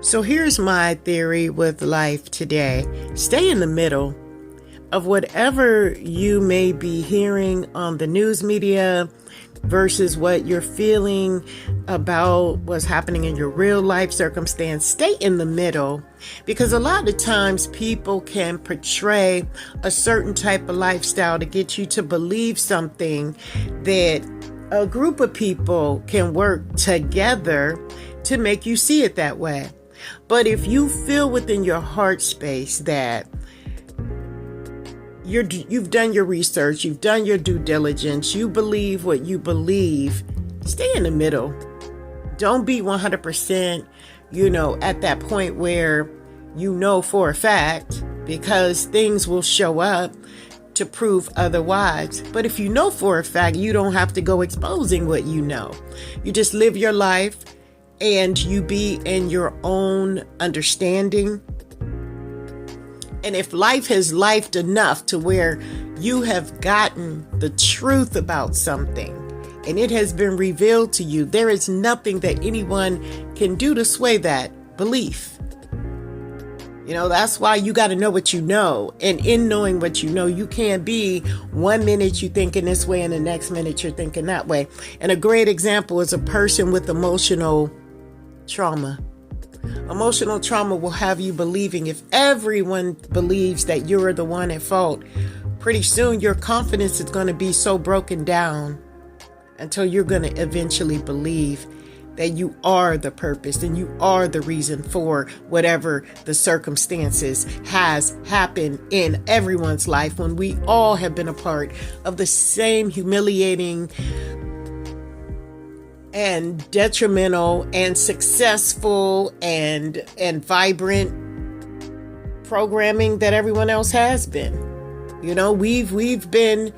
So here's my theory with life today. Stay in the middle of whatever you may be hearing on the news media versus what you're feeling about what's happening in your real life circumstance. Stay in the middle, because a lot of times people can portray a certain type of lifestyle to get you to believe something that a group of people can work together to make you see it that way. But if you feel within your heart space that you've done your research, you've done your due diligence, you believe what you believe, stay in the middle. Don't be 100%, at that point where you know for a fact, because things will show up to prove otherwise. But if you know for a fact, you don't have to go exposing what you know. You just live your life and you be in your own understanding. And if life has lifed enough to where you have gotten the truth about something and it has been revealed to you, there is nothing that anyone can do to sway that belief. That's why you got to know what you know. And in knowing what you know, you can't be 1 minute you thinking this way and the next minute you're thinking that way. And a great example is a person with emotional trauma. Emotional trauma will have you believing, if everyone believes that you're the one at fault, pretty soon your confidence is going to be so broken down until you're going to eventually believe that you are the purpose and you are the reason for whatever the circumstances has happened in everyone's life, when we all have been a part of the same humiliating and detrimental and successful and vibrant programming that everyone else has been. We've been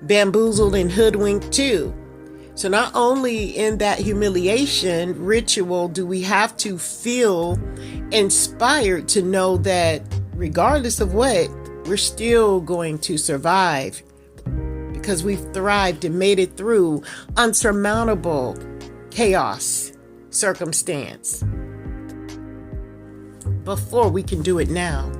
bamboozled and hoodwinked too. So not only in that humiliation ritual do we have to feel inspired to know that regardless of what, we're still going to survive, because we've thrived and made it through unsurmountable chaos circumstance before we can do it now.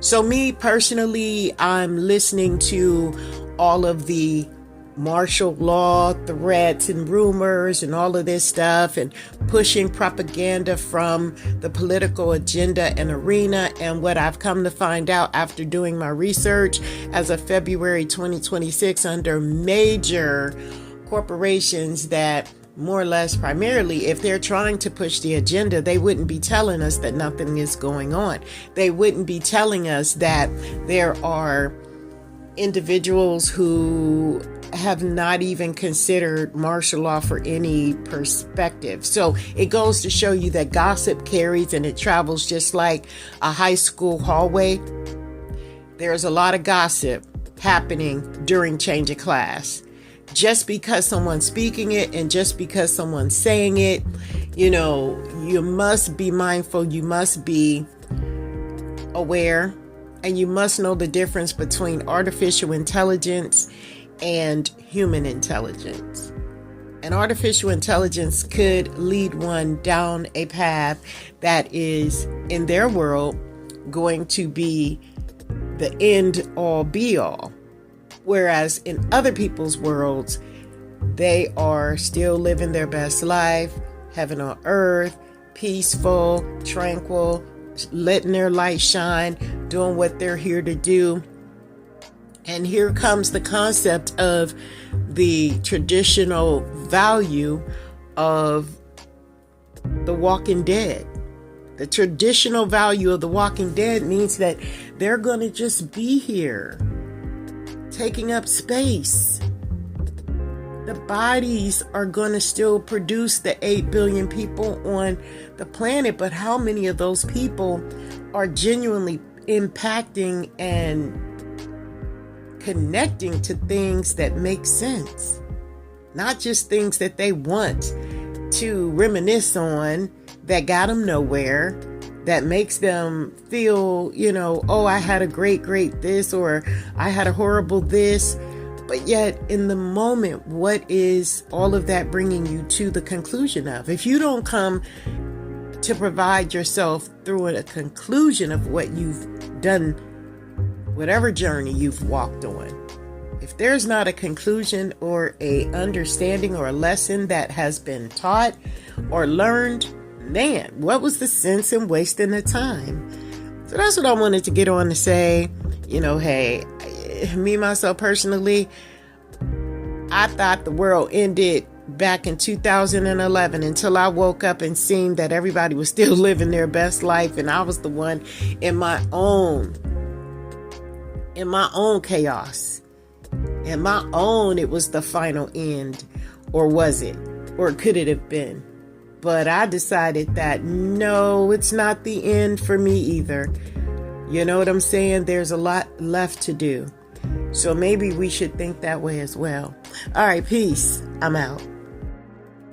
So me personally, I'm listening to all of the martial law threats and rumors and all of this stuff, and pushing propaganda from the political agenda and arena. And what I've come to find out after doing my research, as of February 2026, under major corporations that more or less primarily, if they're trying to push the agenda, they wouldn't be telling us that nothing is going on. They wouldn't be telling us that there are individuals who have not even considered martial law for any perspective. So it goes to show you that gossip carries and it travels just like a high school hallway. There's a lot of gossip happening during change of class. Just because someone's speaking it and just because someone's saying it, you must be mindful, you must be aware, and you must know the difference between artificial intelligence and human intelligence. And artificial intelligence could lead one down a path that is, in their world, going to be the end all be all. Whereas in other people's worlds, they are still living their best life, heaven on earth, peaceful, tranquil, letting their light shine, doing what they're here to do. And here comes the concept of the traditional value of The Walking Dead. The traditional value of The Walking Dead means that they're going to just be here, taking up space. The bodies are going to still produce the 8 billion people on the planet, but how many of those people are genuinely impacting and connecting to things that make sense? Not just things that they want to reminisce on that got them nowhere, that makes them feel, oh, I had a great this, or I had a horrible this. But yet in the moment, what is all of that bringing you to the conclusion of? If you don't come to provide yourself through a conclusion of what you've done, whatever journey you've walked on. If there's not a conclusion or a understanding or a lesson that has been taught or learned, man, what was the sense in wasting the time? So that's what I wanted to get on to say. Hey, me, myself personally, I thought the world ended back in 2011 until I woke up and seen that everybody was still living their best life, and I was the one in my own chaos. In my own, it was the final end. Or was it? Or could it have been? But I decided that no, it's not the end for me either. You know what I'm saying? There's a lot left to do. So maybe we should think that way as well. All right, peace. I'm out.